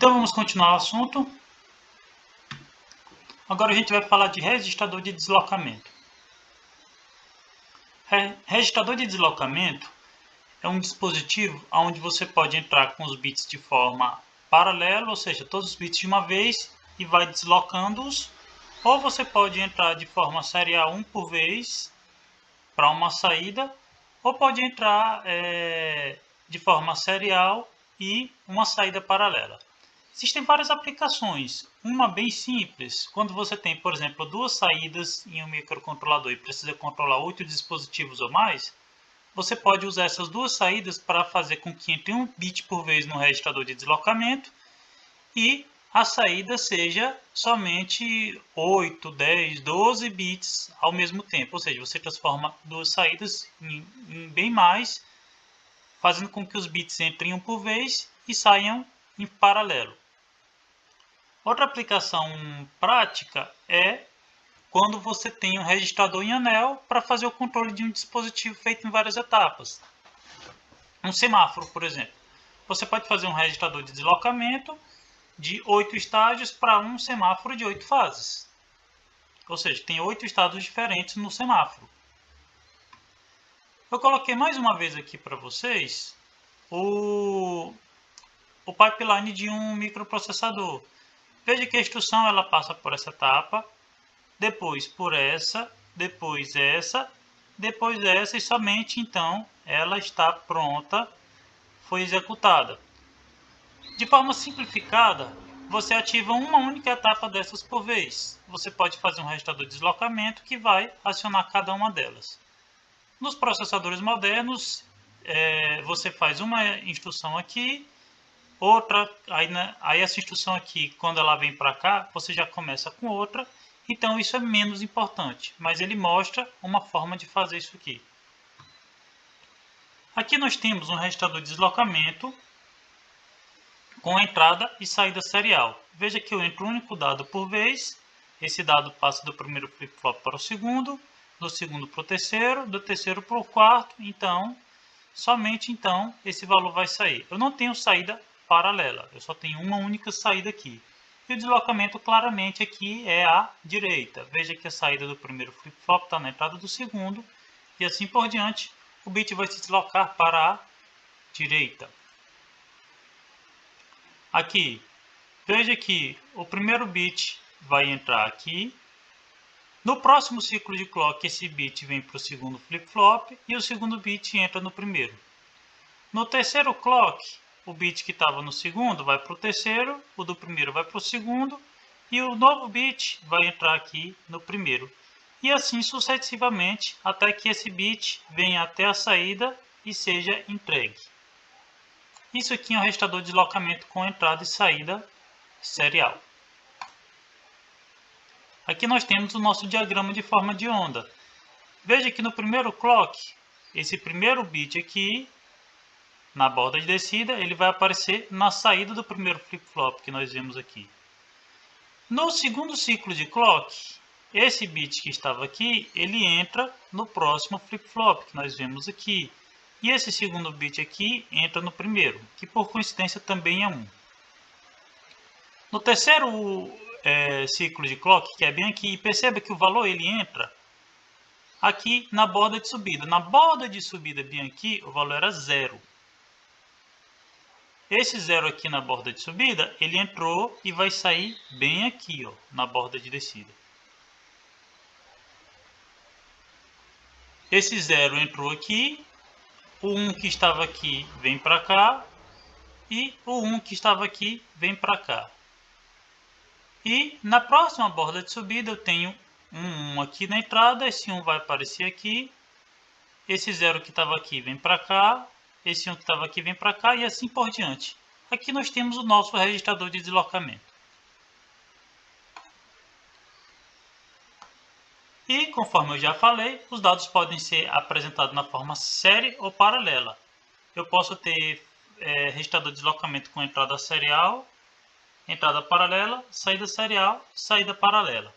Então vamos continuar o assunto. Agora a gente vai falar de registrador de deslocamento. Registrador de deslocamento é um dispositivo onde você pode entrar com os bits de forma paralela, ou seja, todos os bits de uma vez e vai deslocando-os, ou você pode entrar de forma serial um por vez para uma saída, ou pode entrar de forma serial e uma saída paralela. Existem várias aplicações. Uma bem simples, quando você tem, por exemplo, duas saídas em um microcontrolador e precisa controlar 8 dispositivos ou mais, você pode usar essas duas saídas para fazer com que entre um bit por vez no registrador de deslocamento e a saída seja somente 8, 10, 12 bits ao mesmo tempo. Ou seja, você transforma duas saídas em bem mais, fazendo com que os bits entrem um por vez e saiam em paralelo. Outra aplicação prática é quando você tem um registrador em anel para fazer o controle de um dispositivo feito em várias etapas. Um semáforo, por exemplo. Você pode fazer um registrador de deslocamento de 8 estágios para um semáforo de 8 fases. Ou seja, tem 8 estados diferentes no semáforo. Eu coloquei mais uma vez aqui para vocês o pipeline de um microprocessador. Veja que a instrução ela passa por essa etapa, depois por essa, depois essa e somente então ela está pronta, foi executada. De forma simplificada, você ativa uma única etapa dessas por vez. Você pode fazer um registrador de deslocamento que vai acionar cada uma delas. Nos processadores modernos, você faz uma instrução aqui, outra, aí essa instrução aqui, quando ela vem para cá, você já começa com outra, então isso é menos importante, mas ele mostra uma forma de fazer isso aqui. Aqui nós temos um registrador de deslocamento com entrada e saída serial. Veja que eu entro um único dado por vez, esse dado passa do primeiro flip-flop para o segundo, do segundo para o terceiro, do terceiro para o quarto, então, somente então, esse valor vai sair. Eu não tenho saída paralela, eu só tenho uma única saída aqui. E o deslocamento claramente aqui é à direita. Veja que a saída do primeiro flip-flop está na entrada do segundo, e assim por diante, o bit vai se deslocar para a direita. Aqui, veja que o primeiro bit vai entrar aqui. No próximo ciclo de clock, esse bit vem para o segundo flip-flop e o segundo bit entra no primeiro. No terceiro clock, o bit que estava no segundo vai para o terceiro, o do primeiro vai para o segundo e o novo bit vai entrar aqui no primeiro. E assim sucessivamente até que esse bit venha até a saída e seja entregue. Isso aqui é um registrador de deslocamento com entrada e saída serial. Aqui nós temos o nosso diagrama de forma de onda. Veja que no primeiro clock, esse primeiro bit aqui, na borda de descida, ele vai aparecer na saída do primeiro flip-flop que nós vemos aqui. No segundo ciclo de clock, esse bit que estava aqui, ele entra no próximo flip-flop que nós vemos aqui. E esse segundo bit aqui entra no primeiro, que por coincidência também é 1. No terceiro ciclo de clock, que é bem aqui, perceba que o valor ele entra aqui na borda de subida. Na borda de subida bem aqui, o valor era 0. Esse 0 aqui na borda de subida, ele entrou e vai sair bem aqui, ó, na borda de descida. Esse 0 entrou aqui, o 1 que estava aqui vem para cá e o 1 que estava aqui vem para cá. E na próxima borda de subida eu tenho um 1 aqui na entrada, esse 1 vai aparecer aqui, esse 0 que estava aqui vem para cá, esse 1 que estava aqui vem para cá e assim por diante. Aqui nós temos o nosso registrador de deslocamento. E conforme eu já falei, os dados podem ser apresentados na forma série ou paralela. Eu posso ter registrador de deslocamento com entrada serial, entrada paralela, saída paralela.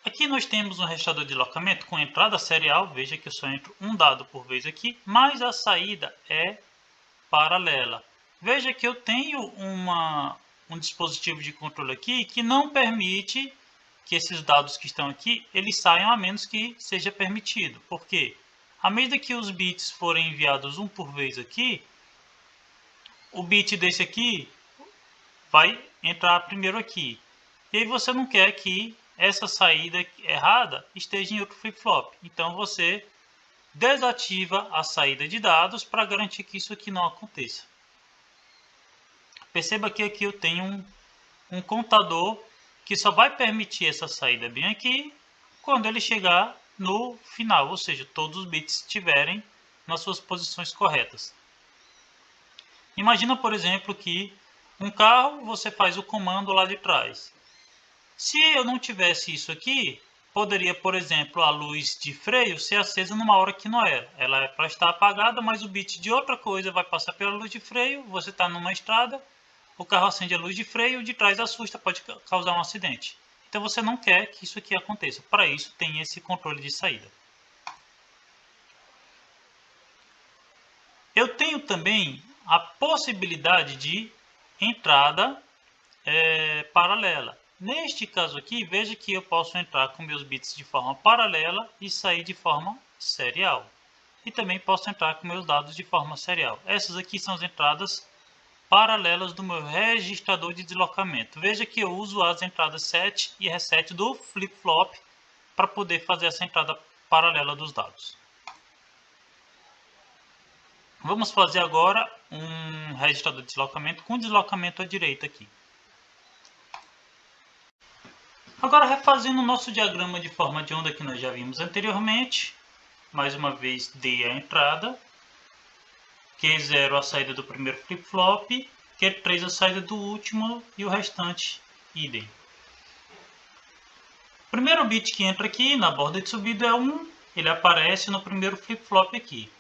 Aqui nós temos um registrador de deslocamento com entrada serial, veja que eu só entro um dado por vez aqui, mas a saída é paralela. Veja que eu tenho um dispositivo de controle aqui que não permite que esses dados que estão aqui, eles saiam a menos que seja permitido. Por quê? À medida que os bits forem enviados um por vez aqui, o bit desse aqui vai entrar primeiro aqui. E aí você não quer que essa saída errada esteja em outro flip-flop. Então você desativa a saída de dados para garantir que isso aqui não aconteça. Perceba que aqui eu tenho um contador que só vai permitir essa saída bem aqui quando ele chegar no final, ou seja, todos os bits estiverem nas suas posições corretas. Imagina, por exemplo, que um carro você faz o comando lá de trás. Se eu não tivesse isso aqui, poderia, por exemplo, a luz de freio ser acesa numa hora que não era. Ela é para estar apagada, mas o bit de outra coisa vai passar pela luz de freio. Você está numa estrada, o carro acende a luz de freio, o de trás assusta, pode causar um acidente. Então você não quer que isso aqui aconteça. Para isso tem esse controle de saída. Eu tenho também a possibilidade de entrada paralela. Neste caso aqui, veja que eu posso entrar com meus bits de forma paralela e sair de forma serial. E também posso entrar com meus dados de forma serial. Essas aqui são as entradas paralelas do meu registrador de deslocamento. Veja que eu uso as entradas set e reset do flip-flop para poder fazer essa entrada paralela dos dados. Vamos fazer agora um registrador de deslocamento com deslocamento à direita aqui. Agora, refazendo o nosso diagrama de forma de onda que nós já vimos anteriormente, mais uma vez dei a entrada, Q0 a saída do primeiro flip-flop, Q3 a saída do último e o restante idem. O primeiro bit que entra aqui na borda de subida é 1, ele aparece no primeiro flip-flop aqui.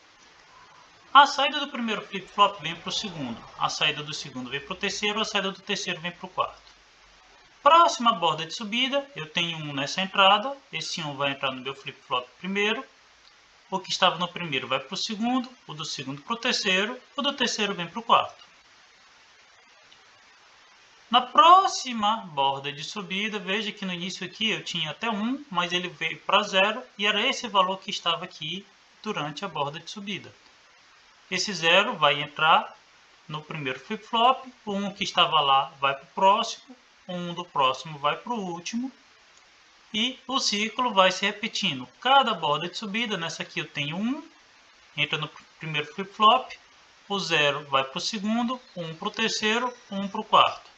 A saída do primeiro flip-flop vem para o segundo, a saída do segundo vem para o terceiro, a saída do terceiro vem para o quarto. Próxima borda de subida, eu tenho 1 nessa entrada, esse 1 vai entrar no meu flip-flop primeiro, o que estava no primeiro vai para o segundo, o do segundo para o terceiro, o do terceiro vem para o quarto. Na próxima borda de subida, veja que no início aqui eu tinha até 1, mas ele veio para 0 e era esse valor que estava aqui durante a borda de subida. Esse 0 vai entrar no primeiro flip-flop, o 1 que estava lá vai para o próximo, o 1 do próximo vai para o último e o ciclo vai se repetindo. Cada borda de subida, nessa aqui eu tenho 1, entra no primeiro flip-flop, o 0 vai para o segundo, 1 para o terceiro, 1 para o quarto.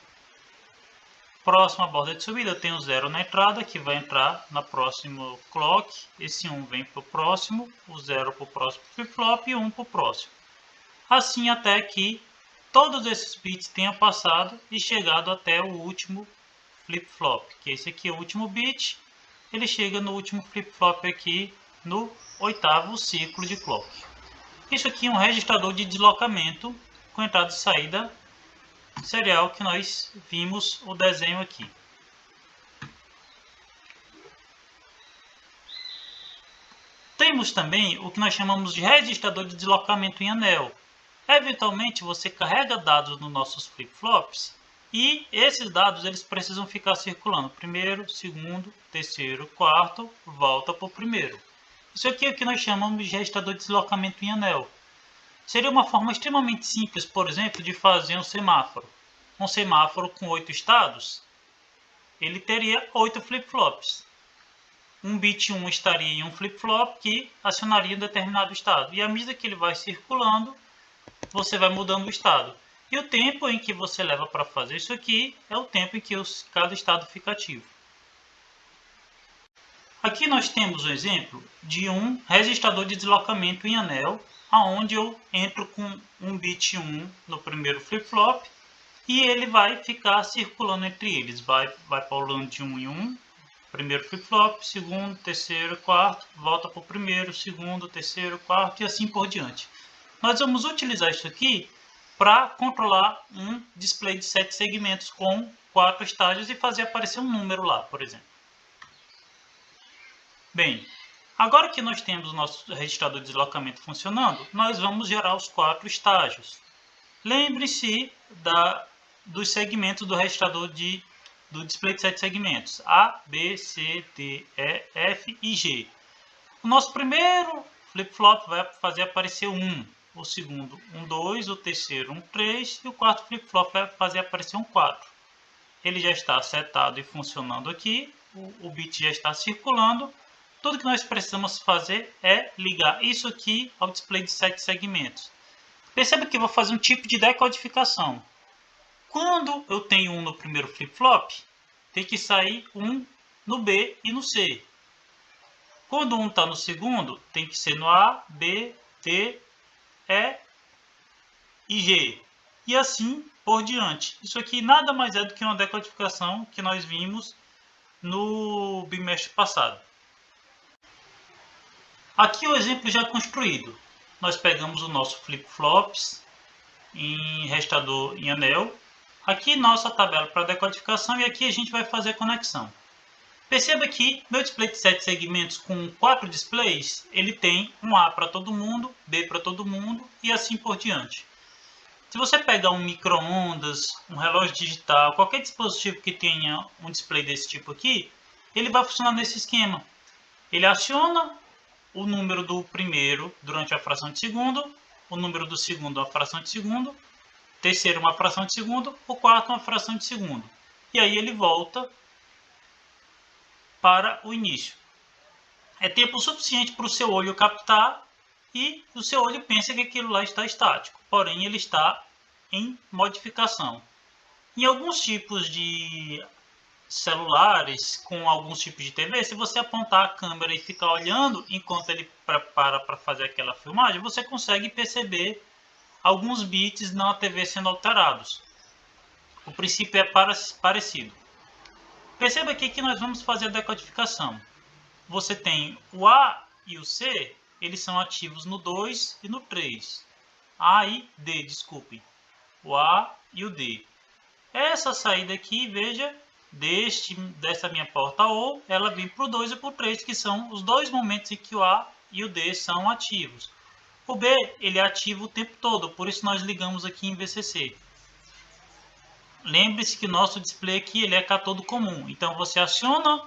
Próxima borda de subida, eu tenho 0 na entrada, que vai entrar na próxima clock, esse 1 vem para o próximo, o 0 para o próximo flip-flop e 1 para o próximo. Assim até que todos esses bits tenham passado e chegado até o último flip-flop, que esse aqui é o último bit, ele chega no último flip-flop aqui no 8º ciclo de clock. Isso aqui é um registrador de deslocamento com entrada e saída serial que nós vimos o desenho aqui. Temos também o que nós chamamos de registrador de deslocamento em anel. Eventualmente você carrega dados nos nossos flip-flops e esses dados eles precisam ficar circulando. Primeiro, segundo, terceiro, quarto, volta para o primeiro. Isso aqui é o que nós chamamos de registrador de deslocamento em anel. Seria uma forma extremamente simples, por exemplo, de fazer um semáforo. Um semáforo com 8 estados, ele teria 8 flip-flops. Um bit 1 estaria em um flip-flop que acionaria um determinado estado. E à medida que ele vai circulando, você vai mudando o estado. E o tempo em que você leva para fazer isso aqui é o tempo em que cada estado fica ativo. Aqui nós temos um exemplo de um registrador de deslocamento em anel, onde eu entro com um bit 1 no primeiro flip-flop e ele vai ficar circulando entre eles. Vai pulando de 1 em 1, primeiro flip-flop, segundo, terceiro, quarto, volta para o primeiro, segundo, terceiro, quarto e assim por diante. Nós vamos utilizar isso aqui para controlar um display de 7 segmentos com 4 estágios e fazer aparecer um número lá, por exemplo. Bem, agora que nós temos o nosso registrador de deslocamento funcionando, nós vamos gerar os 4 estágios. Lembre-se dos segmentos do registrador do display de 7 segmentos, A, B, C, D, E, F e G. O nosso primeiro flip-flop vai fazer aparecer 1, o segundo 1, 2, o terceiro 1, 3 e o quarto flip-flop vai fazer aparecer um 4. Ele já está setado e funcionando aqui, o bit já está circulando. Tudo que nós precisamos fazer é ligar isso aqui ao display de 7 segmentos. Perceba que eu vou fazer um tipo de decodificação. Quando eu tenho 1 no primeiro flip-flop, tem que sair 1 no B e no C. Quando 1 está no segundo, tem que ser no A, B, D, E e G. E assim por diante. Isso aqui nada mais é do que uma decodificação que nós vimos no bimestre passado. Aqui o exemplo já construído. Nós pegamos o nosso flip-flops em registrador em anel. Aqui nossa tabela para decodificação e aqui a gente vai fazer a conexão. Perceba que meu display de 7 segmentos com 4 displays, ele tem um A para todo mundo, B para todo mundo e assim por diante. Se você pegar um micro-ondas, um relógio digital, qualquer dispositivo que tenha um display desse tipo aqui, ele vai funcionar nesse esquema. Ele aciona o número do primeiro durante a fração de segundo, o número do segundo uma fração de segundo, terceiro uma fração de segundo, o quarto uma fração de segundo. E aí ele volta para o início. É tempo suficiente para o seu olho captar e o seu olho pensa que aquilo lá está estático, porém ele está em modificação. Em alguns tipos de celulares, com alguns tipos de TV, se você apontar a câmera e ficar olhando enquanto ele prepara para fazer aquela filmagem, você consegue perceber alguns bits na TV sendo alterados. O princípio é parecido. Perceba aqui que nós vamos fazer a decodificação. Você tem o A e o C, eles são ativos no 2 e no 3. A e D, desculpe. O A e o D. Essa saída aqui, veja, dessa minha porta OU, ela vem para o 2 e para o 3, que são os dois momentos em que o A e o D são ativos. O B, ele é ativo o tempo todo, por isso nós ligamos aqui em VCC. Lembre-se que o nosso display aqui ele é catodo comum, então você aciona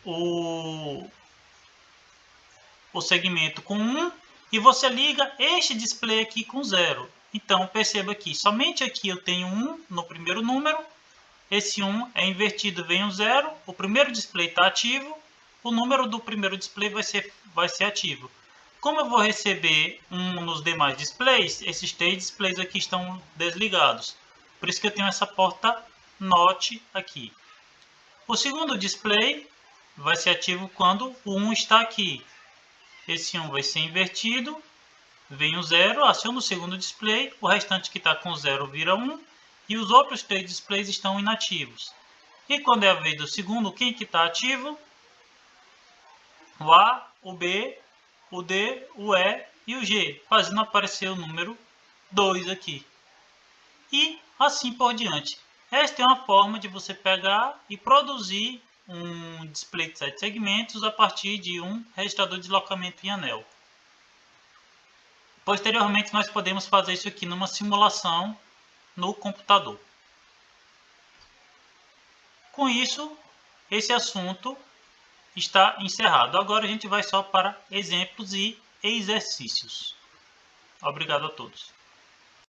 o segmento com 1 e você liga este display aqui com 0. Então perceba que somente aqui eu tenho 1 no primeiro número, esse 1 é invertido, vem um 0, o primeiro display está ativo, o número do primeiro display vai ser ativo. Como eu vou receber 1 nos demais displays, esses 3 displays aqui estão desligados. Por isso que eu tenho essa porta NOT aqui. O segundo display vai ser ativo quando o 1 está aqui. Esse 1 vai ser invertido, vem o 0, aciona o segundo display, o restante que está com 0 vira 1 e os outros 3 displays estão inativos. E quando é a vez do segundo, quem que está ativo? O A, o B, o D, o E e o G, fazendo aparecer o número 2 aqui. E assim por diante. Esta é uma forma de você pegar e produzir um display de 7 segmentos a partir de um registrador de deslocamento em anel. Posteriormente, nós podemos fazer isso aqui numa simulação no computador. Com isso, esse assunto está encerrado. Agora a gente vai só para exemplos e exercícios. Obrigado a todos.